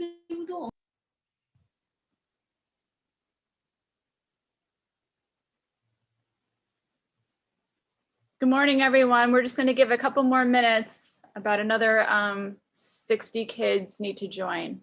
Good morning, everyone. We're just going to give a couple more minutes. About another 60 kids need to join.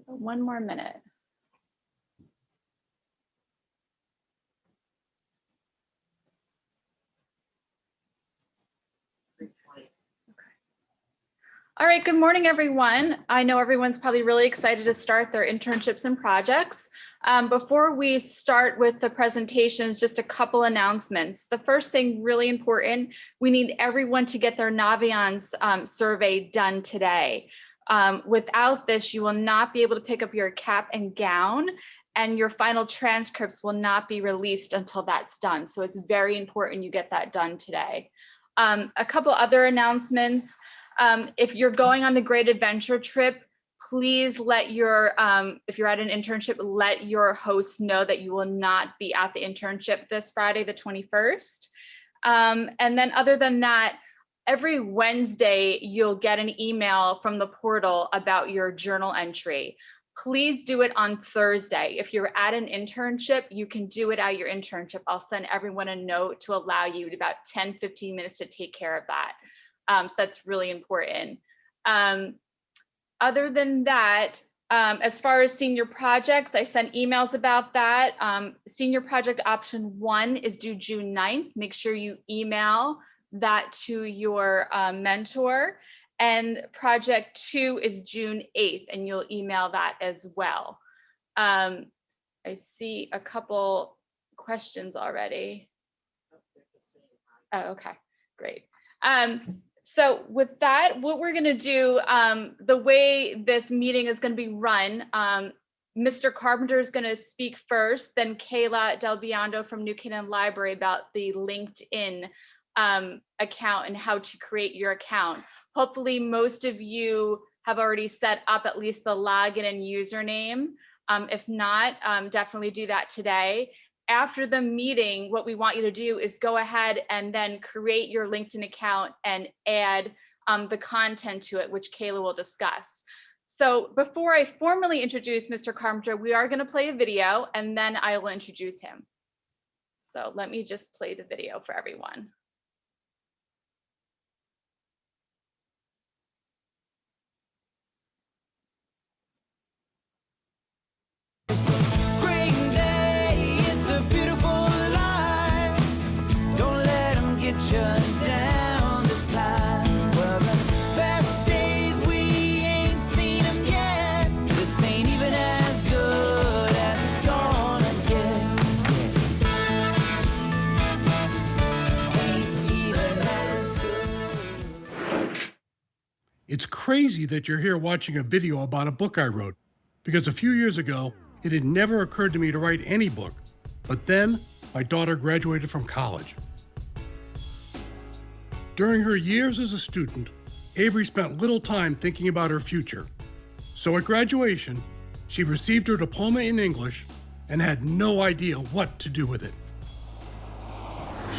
One more minute. All right, good morning, everyone. I know everyone's probably really excited to start their internships and projects. Before we start with the presentations, just a couple announcements. The first thing, really important, we need everyone to get their Naviance survey done today. Without this, you will not be able to pick up your cap and gown, and your final transcripts will not be released until that's done. So it's very important you get that done today. A couple other announcements. If you're going on the Great Adventure trip, please let your, if you're at an internship, let your host know that you will not be at the internship this Friday, the 21st. And then other than that, every Wednesday, you'll get an email from the portal about your journal entry. Please do it on Thursday. If you're at an internship, you can do it at your internship. I'll send everyone a note to allow you about 10, 15 minutes to take care of that. So that's really important. Other than that, as far as senior projects, I sent emails about that. Senior project option 1 is due June 9th. Make sure you email that to your mentor. And project 2 is June 8th, and you'll email that as well. I see a couple questions already. Oh, okay, great. So with that, what we're going to do, the way this meeting is going to be run, Mr. Carpenter is going to speak first, then Kayla Del Biondo from New Canaan Library about the LinkedIn account and how to create your account. Hopefully, most of you have already set up at least the login and username. If not, definitely do that today. After the meeting, what we want you to do is go ahead and then create your LinkedIn account and add the content to it, which Kayla will discuss. So before I formally introduce Mr. Carpenter, we are going to play a video and then I will introduce him. So let me just play the video for everyone. Down this time. Well, the best days we ain't seen them yet. This ain't even as good as it's gonna get. Ain't even as good. It's crazy that you're here watching a video about a book I wrote, because a few years ago, it had never occurred to me to write any book. But then, my daughter graduated from college. During her years as a student, Avery spent little time thinking about her future. So at graduation, she received her diploma in English and had no idea what to do with it.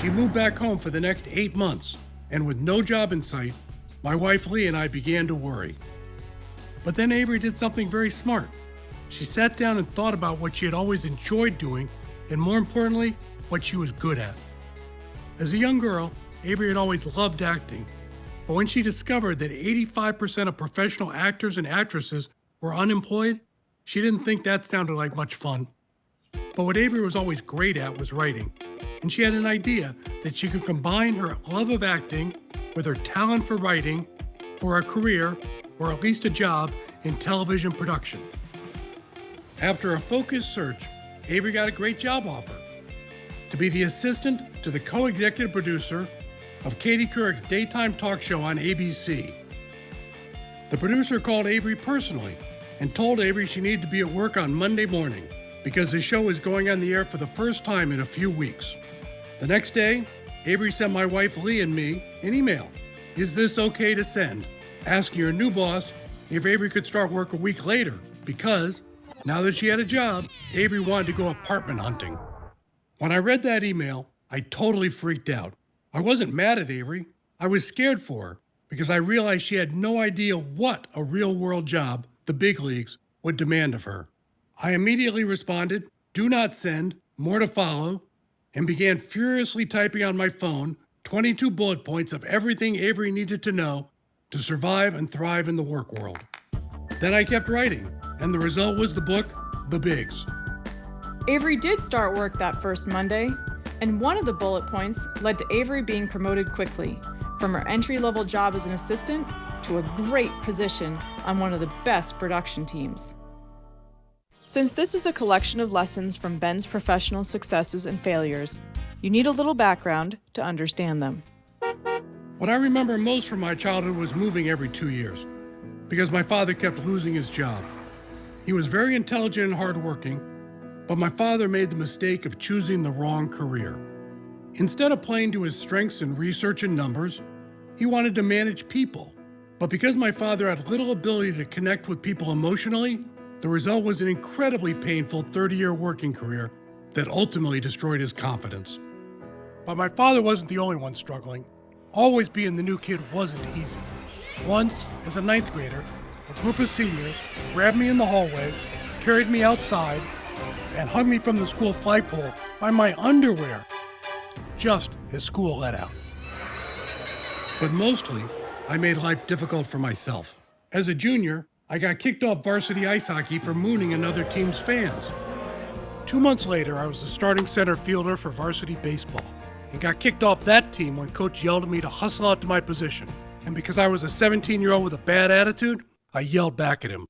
She moved back home for the next 8 months, and with no job in sight, my wife Lee and I began to worry. But then Avery did something very smart. She sat down and thought about what she had always enjoyed doing, and more importantly, what she was good at. As a young girl, Avery had always loved acting, but when she discovered that 85% of professional actors and actresses were unemployed, she didn't think that sounded like much fun. But what Avery was always great at was writing, and she had an idea that she could combine her love of acting with her talent for writing for a career, or at least a job, in television production. After a focused search, Avery got a great job offer to be the assistant to the co-executive producer of Katie Couric's daytime talk show on ABC. The producer called Avery personally and told Avery she needed to be at work on Monday morning because the show was going on the air for the first time in a few weeks. The next day, Avery sent my wife Lee and me an email. "Is this okay to send?" asking her new boss if Avery could start work a week later because, now that she had a job, Avery wanted to go apartment hunting. When I read that email, I totally freaked out. I wasn't mad at Avery. I was scared for her because I realized she had no idea what a real-world job, the big leagues, would demand of her. I immediately responded, "Do not send, more to follow," and began furiously typing on my phone 22 bullet points of everything Avery needed to know to survive and thrive in the work world. Then I kept writing, and the result was the book, The Bigs. Avery did start work that first Monday, and one of the bullet points led to Avery being promoted quickly, from her entry-level job as an assistant to a great position on one of the best production teams. Since this is a collection of lessons from Ben's professional successes and failures, you need a little background to understand them. What I remember most from my childhood was moving every 2 years, because my father kept losing his job. He was very intelligent and hardworking, but my father made the mistake of choosing the wrong career. Instead of playing to his strengths in research and numbers, he wanted to manage people. But because my father had little ability to connect with people emotionally, the result was an incredibly painful 30-year working career that ultimately destroyed his confidence. But my father wasn't the only one struggling. Always being the new kid wasn't easy. Once, as a 9th grader, a group of seniors grabbed me in the hallway, carried me outside, and hung me from the school flagpole by my underwear, just as school let out. But mostly, I made life difficult for myself. As a junior, I got kicked off varsity ice hockey for mooning another team's fans. 2 months later, I was the starting center fielder for varsity baseball and got kicked off that team when coach yelled at me to hustle out to my position. And because I was a 17-year-old with a bad attitude, I yelled back at him.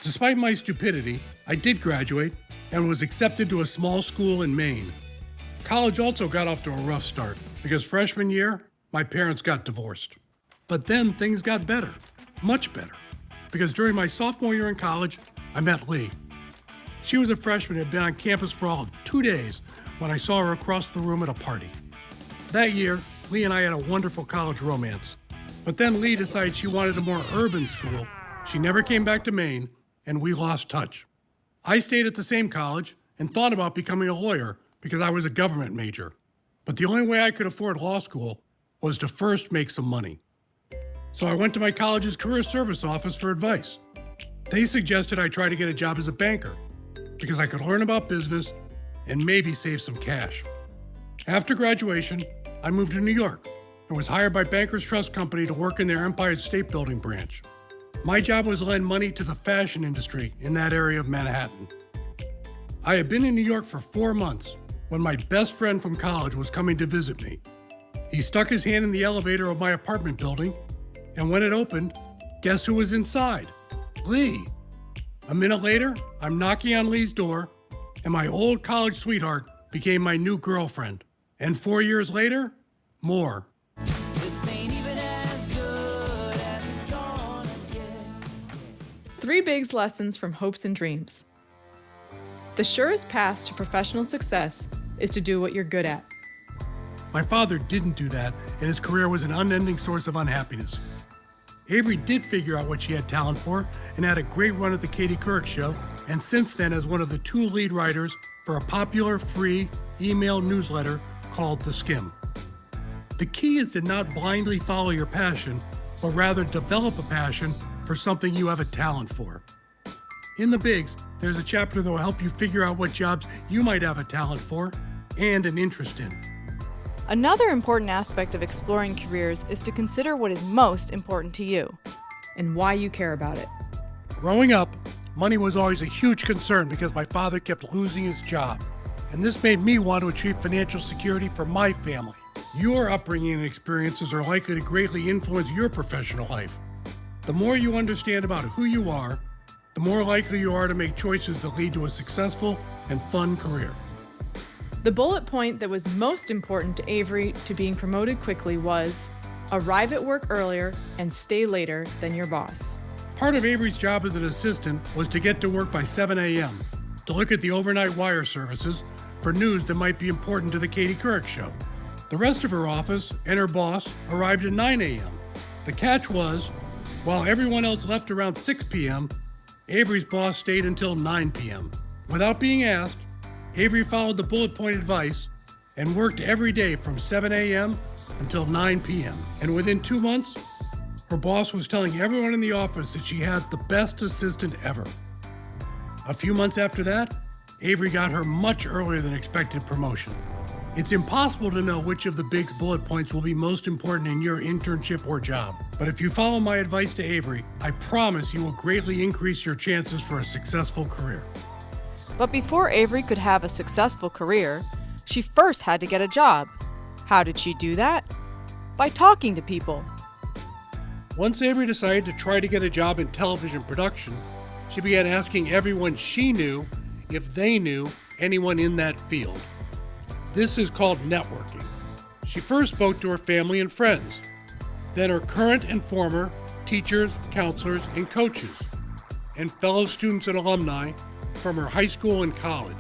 Despite my stupidity, I did graduate and was accepted to a small school in Maine. College also got off to a rough start because freshman year, my parents got divorced. But then things got better, much better, because during my sophomore year in college, I met Lee. She was a freshman and had been on campus for all of 2 days when I saw her across the room at a party. That year, Lee and I had a wonderful college romance. But then Lee decided she wanted a more urban school. She never came back to Maine, and we lost touch. I stayed at the same college and thought about becoming a lawyer because I was a government major. But the only way I could afford law school was to first make some money. So I went to my college's career service office for advice. They suggested I try to get a job as a banker because I could learn about business and maybe save some cash. After graduation, I moved to New York and was hired by Bankers Trust Company to work in their Empire State Building branch. My job was to lend money to the fashion industry in that area of Manhattan. I had been in New York for 4 months when my best friend from college was coming to visit me. He stuck his hand in the elevator of my apartment building, and when it opened, guess who was inside? Lee. A minute later, I'm knocking on Lee's door, and my old college sweetheart became my new girlfriend. And 4 years later, more. This ain't even as good as it's gonna get. 3 Bigs lessons from hopes and dreams. The surest path to professional success is to do what you're good at. My father didn't do that, and his career was an unending source of unhappiness. Avery did figure out what she had talent for and had a great run at the Katie Couric show, and since then is one of the 2 lead writers for a popular free email newsletter called The Skim. The key is to not blindly follow your passion, but rather develop a passion for something you have a talent for. In The Bigs, there's a chapter that will help you figure out what jobs you might have a talent for and an interest in. Another important aspect of exploring careers is to consider what is most important to you and why you care about it. Growing up, Money was always a huge concern because my father kept losing his job, and this made me want to achieve financial security for my family. Your upbringing and experiences are likely to greatly influence your professional life. The more you understand about who you are, the more likely you are to make choices that lead to a successful and fun career. The bullet point that was most important to Avery to being promoted quickly was arrive at work earlier and stay later than your boss. Part of Avery's job as an assistant was to get to work by 7 a.m. to look at the overnight wire services for news that might be important to the Katie Couric show. The rest of her office and her boss arrived at 9 a.m. The catch was, while everyone else left around 6 p.m., Avery's boss stayed until 9 p.m. Without being asked, Avery followed the bullet point advice and worked every day from 7 a.m. until 9 p.m. And within 2 months, her boss was telling everyone in the office that she had the best assistant ever. A few months after that, Avery got her much earlier than expected promotion. It's impossible to know which of the big bullet points will be most important in your internship or job. But if you follow my advice to Avery, I promise you will greatly increase your chances for a successful career. But before Avery could have a successful career, she first had to get a job. How did she do that? By talking to people. Once Avery decided to try to get a job in television production, she began asking everyone she knew if they knew anyone in that field. This is called networking. She first spoke to her family and friends, then her current and former teachers, counselors, and coaches, and fellow students and alumni from her high school and college.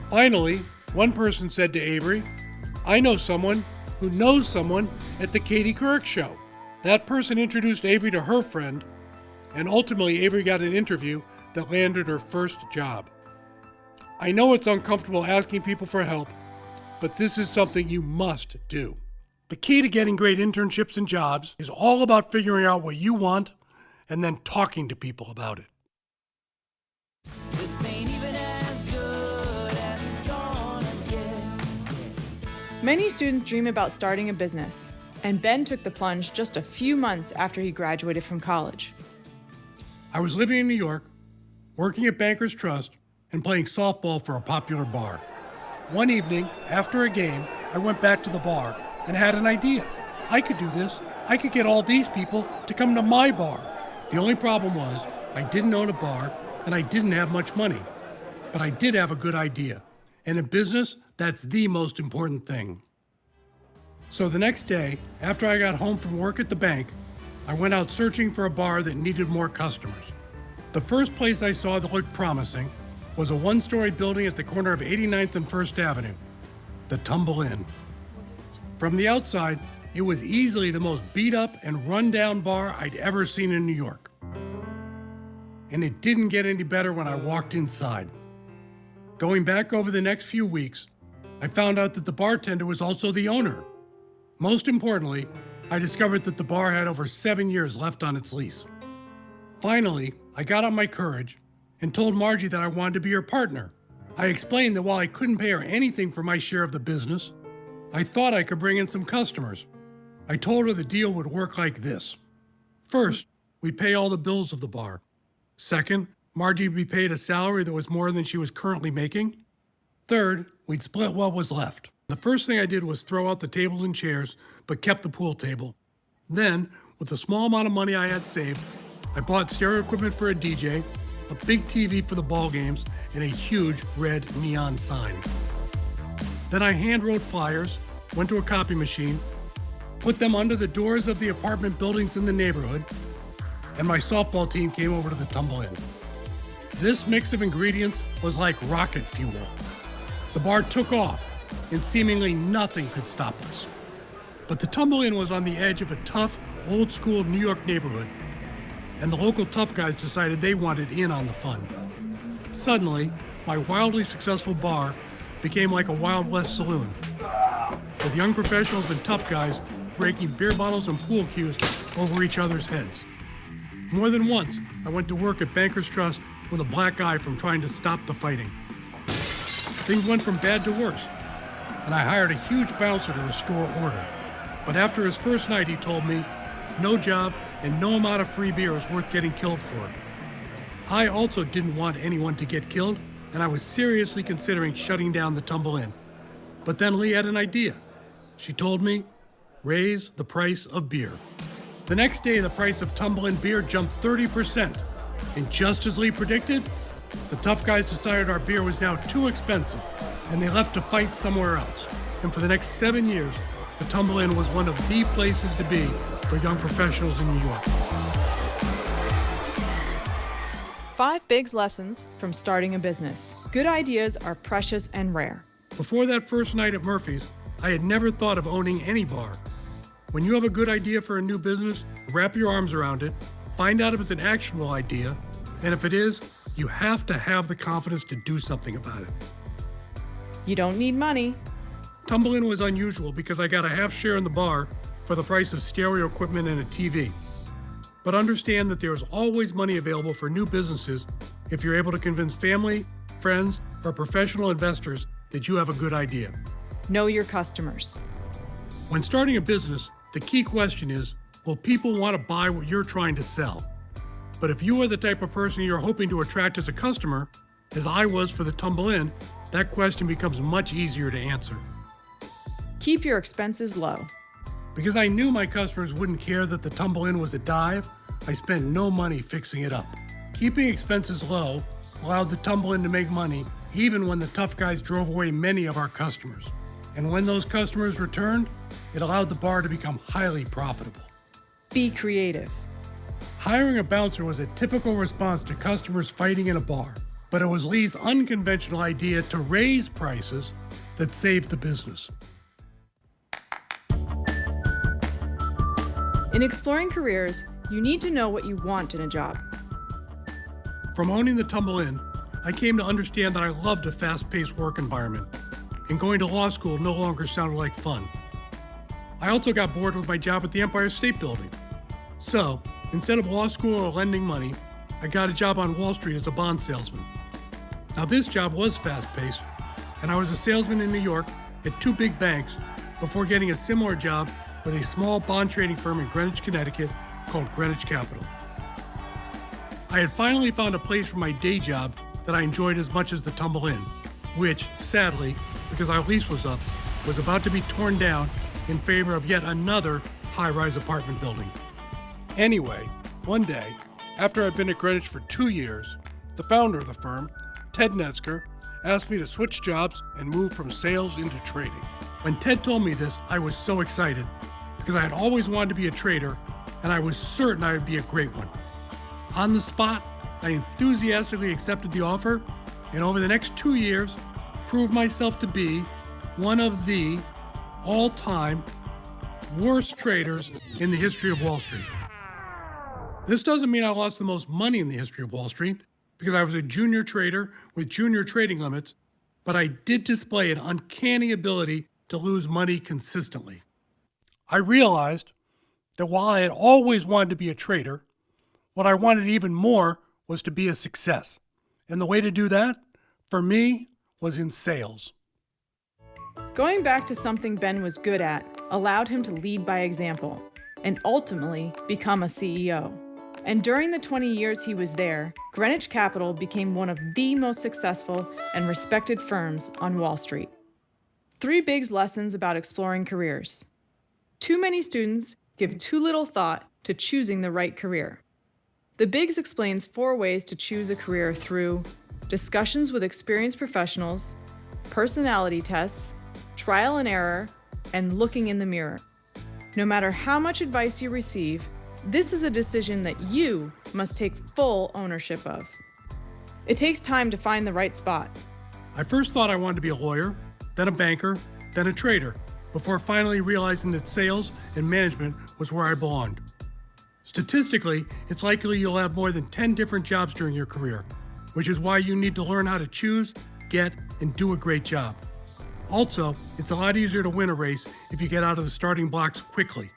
Finally, one person said to Avery, "I know someone who knows someone at the Katie Couric show." That person introduced Avery to her friend, and ultimately Avery got an interview that landed her first job. I know it's uncomfortable asking people for help, but this is something you must do. The key to getting great internships and jobs is all about figuring out what you want and then talking to people about it. This ain't even as good as it's gonna get. Many students dream about starting a business, and Ben took the plunge just a few months after he graduated from college. I was living in New York, working at Bankers Trust, and playing softball for a popular bar. One evening, after a game, I went back to the bar and had an idea. I could do this. I could get all these people to come to my bar. The only problem was I didn't own a bar and I didn't have much money. But I did have a good idea. And in business, that's the most important thing. So the next day, after I got home from work at the bank, I went out searching for a bar that needed more customers. The first place I saw that looked promising was a one-story building at the corner of 89th and 1st Avenue, the Tumble Inn. From the outside, it was easily the most beat-up and run-down bar I'd ever seen in New York. And it didn't get any better when I walked inside. Going back over the next few weeks, I found out that the bartender was also the owner. Most importantly, I discovered that the bar had over 7 years left on its lease. Finally, I got up my courage and told Margie that I wanted to be her partner. I explained that while I couldn't pay her anything for my share of the business, I thought I could bring in some customers. I told her the deal would work like this. First, we'd pay all the bills of the bar. Second, Margie would be paid a salary that was more than she was currently making. Third, we'd split what was left. The first thing I did was throw out the tables and chairs, but kept the pool table. Then, with the small amount of money I had saved, I bought stereo equipment for a DJ, a big TV for the ball games, and a huge red neon sign. Then I hand-wrote flyers, went to a copy machine, put them under the doors of the apartment buildings in the neighborhood, and my softball team came over to the Tumble Inn. This mix of ingredients was like rocket fuel. The bar took off, and seemingly nothing could stop us. But the Tumble Inn was on the edge of a tough, old-school New York neighborhood, and the local tough guys decided they wanted in on the fun. Suddenly, my wildly successful bar became like a Wild West saloon, with young professionals and tough guys breaking beer bottles and pool cues over each other's heads. More than once, I went to work at Bankers Trust with a black eye from trying to stop the fighting. Things went from bad to worse, and I hired a huge bouncer to restore order. But after his first night, he told me, no job and no amount of free beer was worth getting killed for. I also didn't want anyone to get killed, and I was seriously considering shutting down the Tumble Inn. But then Lee had an idea. She told me, raise the price of beer. The next day, the price of Tumble Inn beer jumped 30%. And just as Lee predicted, the tough guys decided our beer was now too expensive, and they left to fight somewhere else. And for the next 7 years, the Tumble Inn was one of the places to be for young professionals in New York. 5 big lessons from starting a business. Good ideas are precious and rare. Before that first night at Murphy's, I had never thought of owning any bar. When you have a good idea for a new business, wrap your arms around it, find out if it's an actionable idea, and if it is, you have to have the confidence to do something about it. You don't need money. Tumble Inn was unusual because I got a half share in the bar for the price of stereo equipment and a TV. But understand that there is always money available for new businesses if you're able to convince family, friends, or professional investors that you have a good idea. Know your customers. When starting a business, the key question is, will people want to buy what you're trying to sell? But if you are the type of person you're hoping to attract as a customer, as I was for the Tumble Inn, that question becomes much easier to answer. Keep your expenses low. Because I knew my customers wouldn't care that the Tumble Inn was a dive, I spent no money fixing it up. Keeping expenses low allowed the Tumble Inn to make money even when the tough guys drove away many of our customers. And when those customers returned, it allowed the bar to become highly profitable. Be creative. Hiring a bouncer was a typical response to customers fighting in a bar, but it was Lee's unconventional idea to raise prices that saved the business. In exploring careers, you need to know what you want in a job. From owning the Tumble Inn, I came to understand that I loved a fast-paced work environment, and going to law school no longer sounded like fun. I also got bored with my job at the Empire State Building. So, instead of law school or lending money, I got a job on Wall Street as a bond salesman. Now this job was fast-paced, and I was a salesman in New York at 2 big banks before getting a similar job with a small bond trading firm in Greenwich, Connecticut called Greenwich Capital. I had finally found a place for my day job that I enjoyed as much as the Tumble Inn, which, sadly, because our lease was up, was about to be torn down in favor of yet another high-rise apartment building. Anyway, one day, after I'd been at Greenwich for 2 years, the founder of the firm, Ted Netzker, asked me to switch jobs and move from sales into trading. When Ted told me this, I was so excited because I had always wanted to be a trader, and I was certain I would be a great one. On the spot, I enthusiastically accepted the offer, and over the next 2 years, proved myself to be one of the all-time worst traders in the history of Wall Street. This doesn't mean I lost the most money in the history of Wall Street, because I was a junior trader with junior trading limits, but I did display an uncanny ability to lose money consistently. I realized that while I had always wanted to be a trader, what I wanted even more was to be a success. And the way to do that, for me, was in sales. Going back to something Ben was good at allowed him to lead by example and ultimately become a CEO. And during the 20 years he was there, Greenwich Capital became one of the most successful and respected firms on Wall Street. 3 big lessons about exploring careers. Too many students give too little thought to choosing the right career. The Bigs explains 4 ways to choose a career through discussions with experienced professionals, personality tests, trial and error, and looking in the mirror. No matter how much advice you receive, this is a decision that you must take full ownership of. It takes time to find the right spot. I first thought I wanted to be a lawyer, then a banker, then a trader, before finally realizing that sales and management was where I belonged. Statistically, it's likely you'll have more than 10 different jobs during your career, which is why you need to learn how to choose, get, and do a great job. Also, it's a lot easier to win a race if you get out of the starting blocks quickly.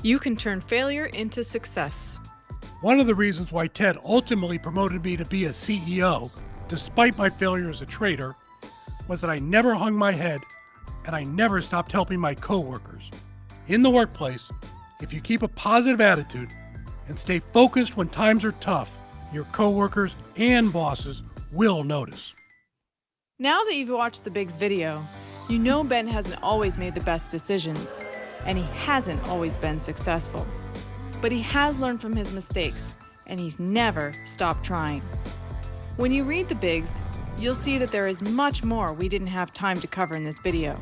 You can turn failure into success. One of the reasons why Ted ultimately promoted me to be a CEO, despite my failure as a trader, was that I never hung my head and I never stopped helping my coworkers. In the workplace, if you keep a positive attitude and stay focused when times are tough, your coworkers and bosses will notice. Now that you've watched the Bigs video, you know Ben hasn't always made the best decisions, and he hasn't always been successful. But he has learned from his mistakes, and he's never stopped trying. When you read the Bigs, you'll see that there is much more we didn't have time to cover in this video.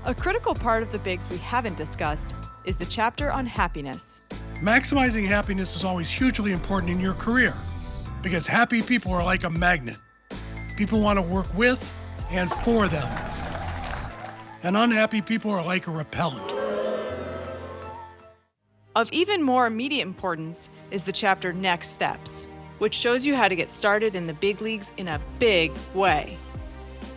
A critical part of the Bigs we haven't discussed is the chapter on happiness. Maximizing happiness is always hugely important in your career because happy people are like a magnet. People want to work with and for them. And unhappy people are like a repellent. Of even more immediate importance is the chapter Next Steps, which shows you how to get started in the big leagues in a big way.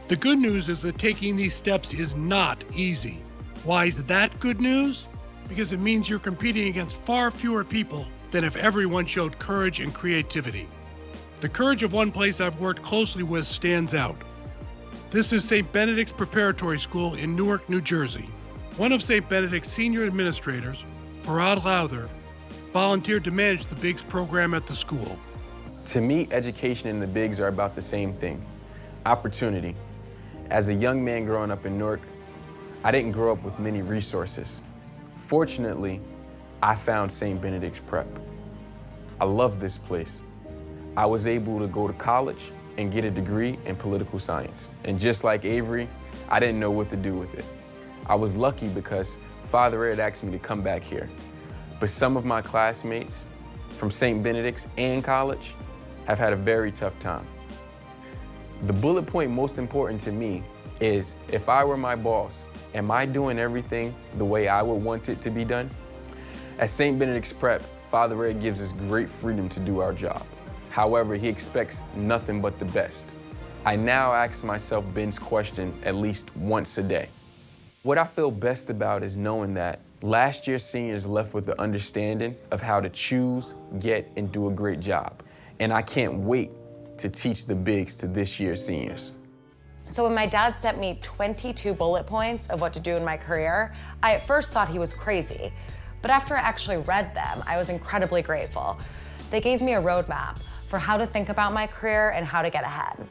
The good news is that taking these steps is not easy. Why is that good news? Because it means you're competing against far fewer people than if everyone showed courage and creativity. The courage of one place I've worked closely with stands out. This is St. Benedict's Preparatory School in Newark, New Jersey. One of St. Benedict's senior administrators, Parad Lowther, volunteered to manage the Bigs program at the school. To me, education and the Bigs are about the same thing, opportunity. As a young man growing up in Newark, I didn't grow up with many resources. Fortunately, I found St. Benedict's Prep. I love this place. I was able to go to college and get a degree in political science. And just like Avery, I didn't know what to do with it. I was lucky because Father Ed asked me to come back here. But some of my classmates from St. Benedict's and college have had a very tough time. The bullet point most important to me is if I were my boss, am I doing everything the way I would want it to be done? At St. Benedict's Prep, Father Ed gives us great freedom to do our job. However, he expects nothing but the best. I now ask myself Ben's question at least once a day. What I feel best about is knowing that last year's seniors left with the understanding of how to choose, get, and do a great job. And I can't wait to teach the Bigs to this year's seniors. So when my dad sent me 22 bullet points of what to do in my career, I at first thought he was crazy. But after I actually read them, I was incredibly grateful. They gave me a roadmap for how to think about my career and how to get ahead.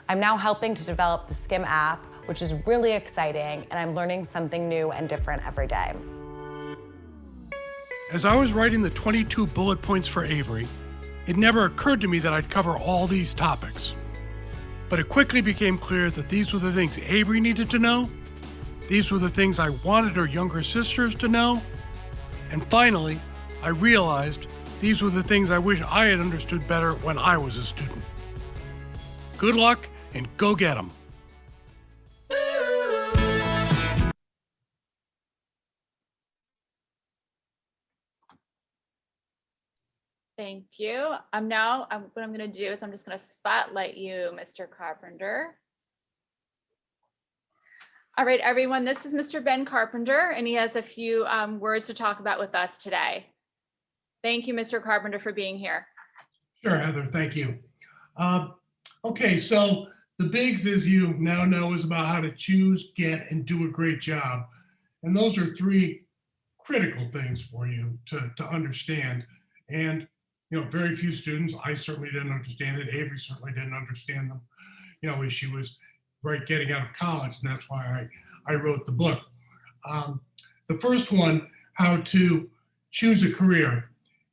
I'm now helping to develop the Skim app, which is really exciting, and I'm learning something new and different every day. As I was writing the 22 bullet points for Avery, it never occurred to me that I'd cover all these topics. But it quickly became clear that these were the things Avery needed to know, these were the things I wanted her younger sisters to know, and finally, I realized these were the things I wish I had understood better when I was a student. Good luck and go get 'em. Thank you. What I'm going to do is I'm just going to spotlight you, Mr. Carpenter. All right, everyone, this is Mr. Ben Carpenter, and he has a few words to talk about with us today. Thank you, Mr. Carpenter, for being here. Sure, Heather, thank you. Okay, so the Bigs, as you now know, is about how to choose, get, and do a great job. And those are three critical things for you to understand. And, you know, very few students, I certainly didn't understand it. Avery certainly didn't understand them, you know, as she was right getting out of college. And that's why I wrote the book. The first one, how to choose a career.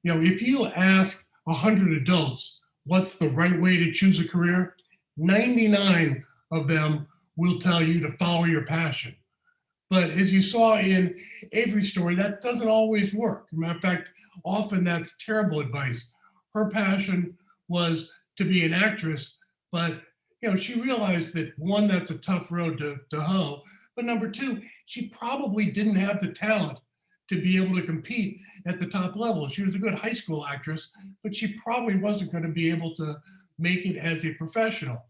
You know, if you ask 100 adults, what's the right way to choose a career? 99 of them will tell you to follow your passion. But as you saw in Avery's story, that doesn't always work. As a matter of fact, often that's terrible advice. Her passion was to be an actress, but you know, she realized that one, that's a tough road to hoe, but number two, she probably didn't have the talent to be able to compete at the top level. She was a good high school actress, but she probably wasn't going to be able to make it as a professional.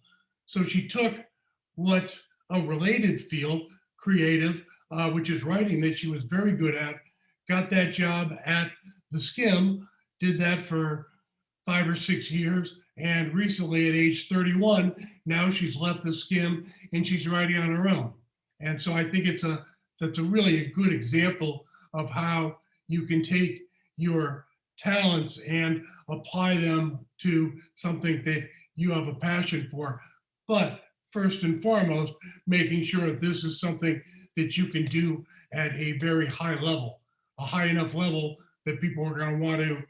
So she took what a related field, creative, which is writing, that she was very good at, got that job at the Skim, did that for 5 or 6 years, and recently at age 31, now she's left the Skim and she's writing on her own. And so I think that's a really a good example of how you can take your talents and apply them to something that you have a passion for. But first and foremost, making sure that this is something that you can do at a very high level, a high enough level that people are going to want to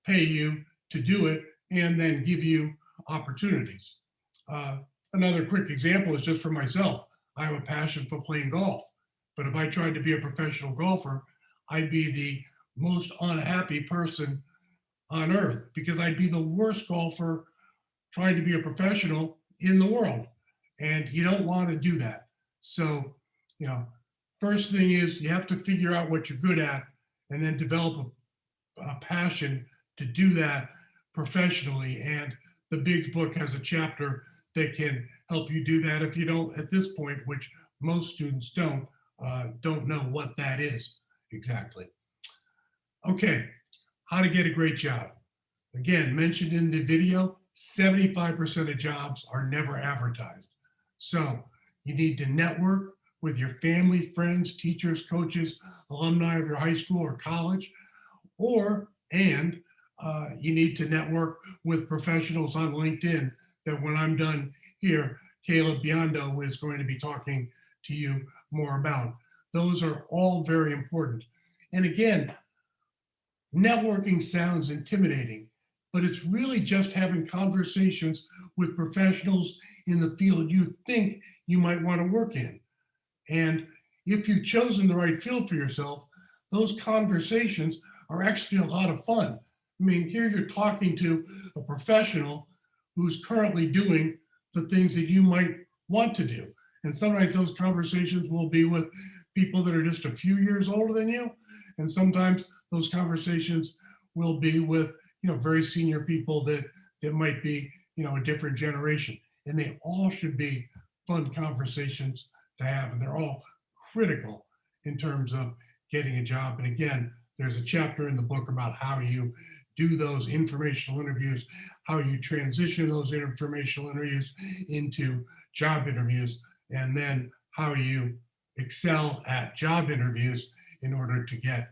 pay you to do it and then give you opportunities. Another quick example is just for myself. I have a passion for playing golf, but if I tried to be a professional golfer, I'd be the most unhappy person on earth because I'd be the worst golfer trying to be a professional in the world. And you don't want to do that. So, first thing is you have to figure out what you're good at and then develop a passion to do that professionally. And the Bigs book has a chapter that can help you do that if you don't at this point, which most students don't know what that is exactly. Okay, how to get a great job. Again, mentioned in the video, 75% of jobs are never advertised. So you need to network with your family, friends, teachers, coaches, alumni of your high school or college, and you need to network with professionals on LinkedIn that when I'm done here, Caleb Biondo is going to be talking to you more about. Those are all very important. And again, networking sounds intimidating, but it's really just having conversations with professionals in the field you think you might want to work in. And if you've chosen the right field for yourself, those conversations are actually a lot of fun. I mean, here you're talking to a professional who's currently doing the things that you might want to do. And sometimes those conversations will be with people that are just a few years older than you. And sometimes those conversations will be with, very senior people that might be, a different generation. And they all should be fun conversations to have. And they're all critical in terms of getting a job. And again, there's a chapter in the book about how you do those informational interviews, how you transition those informational interviews into job interviews, and then how you excel at job interviews in order to get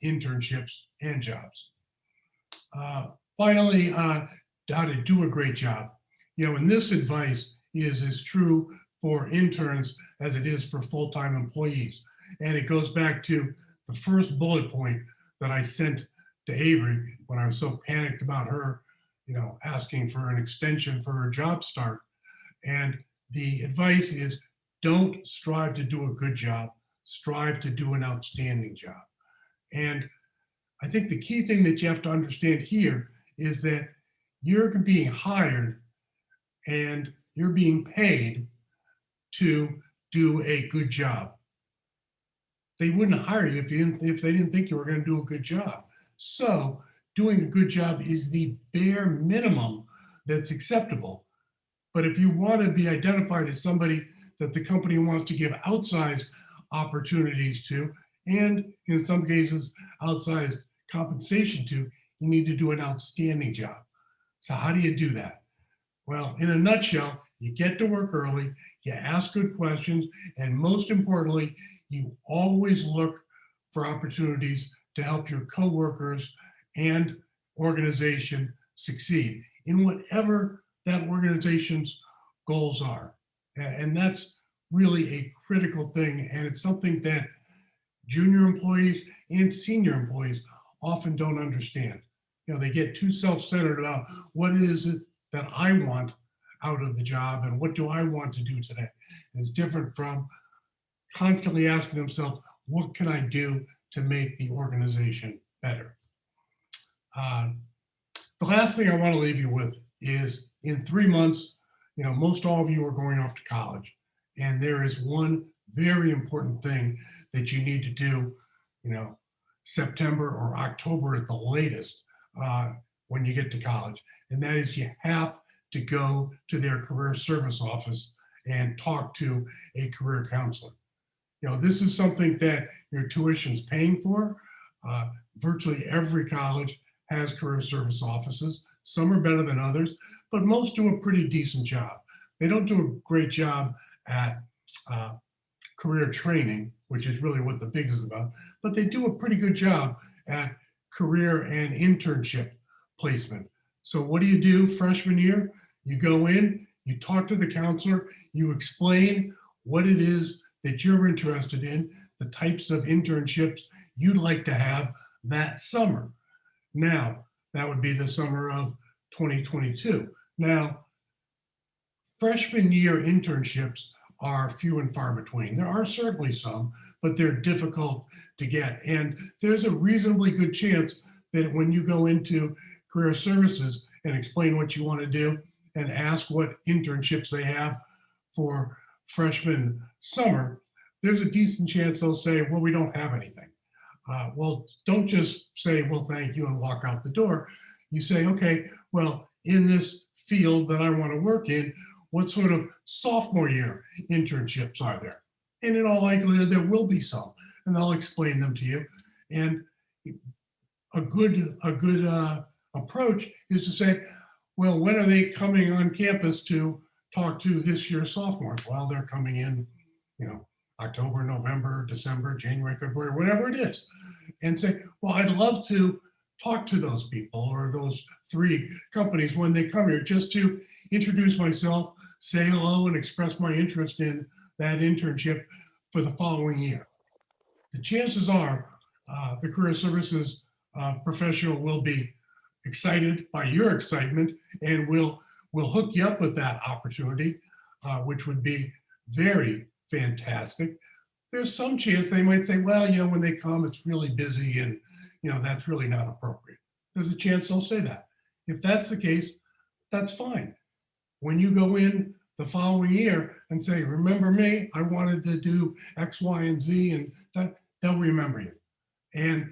internships and jobs. Finally, how to do a great job. And this advice is as true for interns as it is for full-time employees. And it goes back to the first bullet point that I sent to Avery when I was so panicked about her, asking for an extension for her job start. And the advice is don't strive to do a good job, strive to do an outstanding job. And I think the key thing that you have to understand here is that you're being hired and you're being paid to do a good job. They wouldn't hire you if they didn't think you were going to do a good job. So doing a good job is the bare minimum that's acceptable. But if you want to be identified as somebody that the company wants to give outsized opportunities to, and in some cases, outsized compensation to, you need to do an outstanding job. So how do you do that? Well, in a nutshell, you get to work early, you ask good questions, and most importantly, you always look for opportunities to help your coworkers and organization succeed in whatever that organization's goals are. And that's really a critical thing. And it's something that junior employees and senior employees often don't understand. They get too self-centered about what is it that I want out of the job and what do I want to do today. It's different from constantly asking themselves, what can I do to make the organization better? The last thing I want to leave you with is in 3 months, most all of you are going off to college. And there is one very important thing that you need to do, September or October at the latest when you get to college. And that is you have to go to their career service office and talk to a career counselor. This is something that your tuition's paying for. Virtually every college has career service offices. Some are better than others, but most do a pretty decent job. They don't do a great job at career training, which is really what the Bigs is about, but they do a pretty good job at career and internship placement. So what do you do freshman year? You go in, you talk to the counselor, you explain what it is that you're interested in, the types of internships you'd like to have that summer. Now, that would be the summer of 2022. Now, freshman year internships are few and far between. There are certainly some, but they're difficult to get. And there's a reasonably good chance that when you go into career services and explain what you want to do and ask what internships they have for freshman summer, there's a decent chance they'll say, well, we don't have anything. Well, don't just say, well, thank you, and walk out the door. You say, okay, well, in this field that I want to work in, what sort of sophomore year internships are there? And in all likelihood, there will be some, and they'll explain them to you. And a good approach is to say, well, when are they coming on campus to talk to this year's sophomores? Well, they're coming in, October, November, December, January, February, whatever it is. And say, well, I'd love to talk to those people or those 3 companies when they come here, just to introduce myself, say hello, and express my interest in that internship for the following year. The chances are the career services professional will be excited by your excitement and will hook you up with that opportunity, which would be very fantastic. There's some chance they might say, well, when they come, it's really busy and, that's really not appropriate. There's a chance they'll say that. If that's the case, that's fine. When you go in the following year and say, remember me, I wanted to do X, Y, and Z, and that, they'll remember you. And,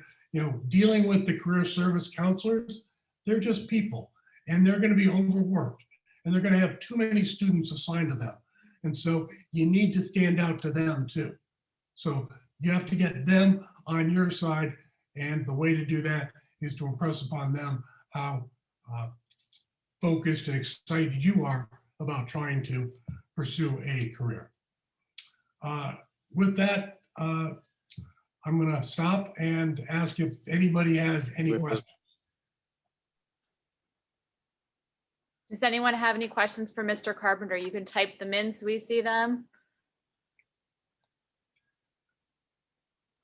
dealing with the career service counselors, they're just people, and they're going to be overworked, and they're going to have too many students assigned to them. And so you need to stand out to them too. So you have to get them on your side. And the way to do that is to impress upon them how focused and excited you are about trying to pursue a career. With that, I'm going to stop and ask if anybody has any questions. Does anyone have any questions for Mr. Carpenter? You can type them in so we see them.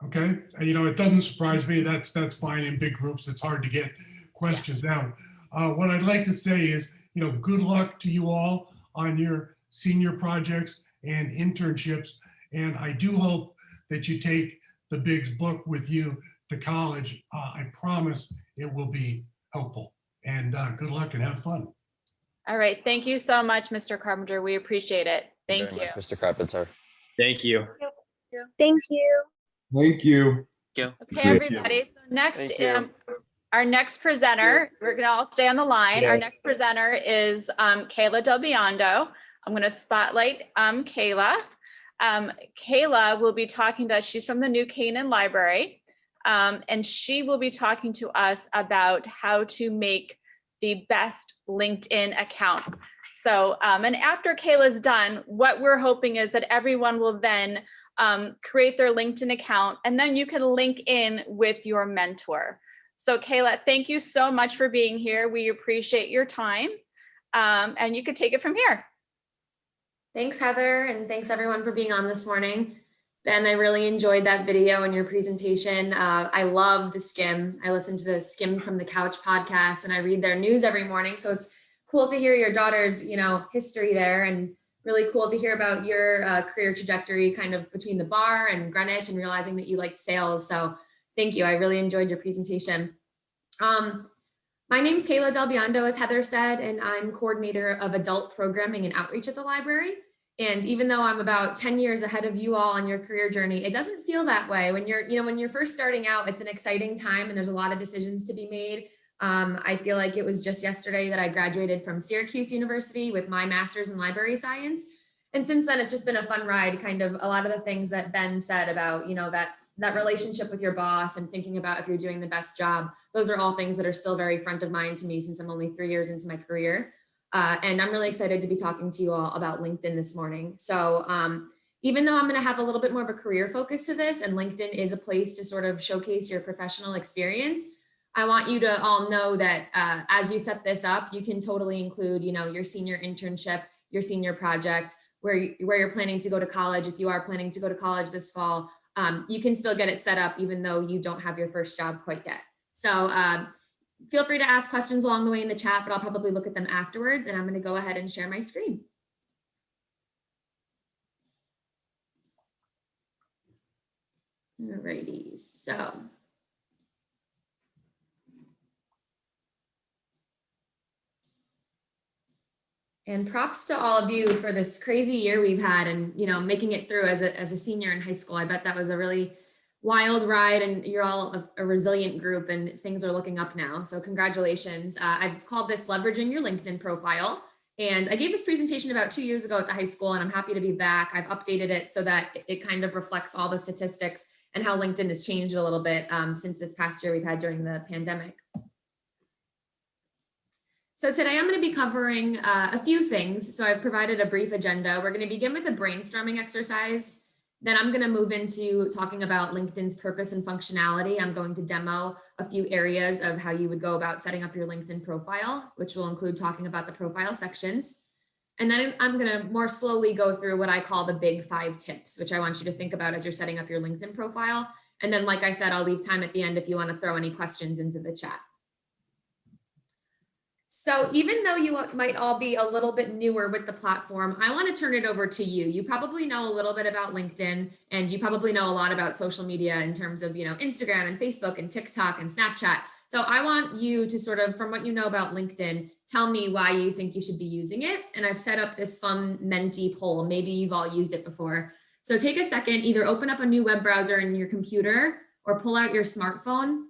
Okay, it doesn't surprise me. That's fine in big groups. It's hard to get questions out. What I'd like to say is, good luck to you all on your senior projects and internships. And I do hope that you take the Biggs book with you to college. I promise it will be helpful. And good luck and have fun. All right. Thank you so much, Mr. Carpenter. We appreciate it. Thank you. Very much, Mr. Carpenter. Thank you. Thank you. Thank you. Okay, everybody. So next, our next presenter, we're going to all stay on the line. Our next presenter is Kayla Del Biondo. I'm going to spotlight Kayla. Kayla will be talking to us. She's from the New Canaan Library, and she will be talking to us about how to make the best LinkedIn account. So, and after Kayla's done, what we're hoping is that everyone will then create their LinkedIn account, and then you can link in with your mentor. So Kayla, thank you so much for being here. We appreciate your time, and you can take it from here. Thanks, Heather, and thanks everyone for being on this morning. Ben, I really enjoyed that video and your presentation. I love the Skim. I listen to the Skim from the Couch podcast, and I read their news every morning. So it's cool to hear your daughter's, history there, and really cool to hear about your career trajectory kind of between the bar and Greenwich and realizing that you liked sales. So thank you. I really enjoyed your presentation. My name's Kayla Del Biondo, as Heather said, and I'm coordinator of adult programming and outreach at the library. And even though I'm about 10 years ahead of you all on your career journey, it doesn't feel that way. When you're first starting out, it's an exciting time and there's a lot of decisions to be made. I feel like it was just yesterday that I graduated from Syracuse University with my master's in library science. And since then, it's just been a fun ride, kind of a lot of the things that Ben said about, that relationship with your boss and thinking about if you're doing the best job. Those are all things that are still very front of mind to me since I'm only 3 years into my career. And I'm really excited to be talking to you all about LinkedIn this morning. So even though I'm going to have a little bit more of a career focus to this, and LinkedIn is a place to sort of showcase your professional experience, I want you to all know that as you set this up, you can totally include, your senior internship, your senior project, where you're planning to go to college. If you are planning to go to college this fall, you can still get it set up even though you don't have your first job quite yet. So feel free to ask questions along the way in the chat, but I'll probably look at them afterwards, and I'm going to go ahead and share my screen. Alrighty, so. And props to all of you for this crazy year we've had, and making it through as a senior in high school. I bet that was a really wild ride, and you're all a resilient group, and things are looking up now. So congratulations. I've called this leveraging your LinkedIn profile. And I gave this presentation about 2 years ago at the high school, and I'm happy to be back. I've updated it so that it kind of reflects all the statistics and how LinkedIn has changed a little bit since this past year we've had during the pandemic. So today I'm going to be covering a few things. So I've provided a brief agenda. We're going to begin with a brainstorming exercise. Then I'm going to move into talking about LinkedIn's purpose and functionality. I'm going to demo a few areas of how you would go about setting up your LinkedIn profile, which will include talking about the profile sections. And then I'm going to more slowly go through what I call the big 5 tips, which I want you to think about as you're setting up your LinkedIn profile. And then, like I said, I'll leave time at the end if you want to throw any questions into the chat. So even though you might all be a little bit newer with the platform, I want to turn it over to you. You probably know a little bit about LinkedIn, and you probably know a lot about social media in terms of, Instagram and Facebook and TikTok and Snapchat. So I want you to sort of, from what you know about LinkedIn, tell me why you think you should be using it. And I've set up this fun Menti poll. Maybe you've all used it before. So take a second, either open up a new web browser in your computer or pull out your smartphone,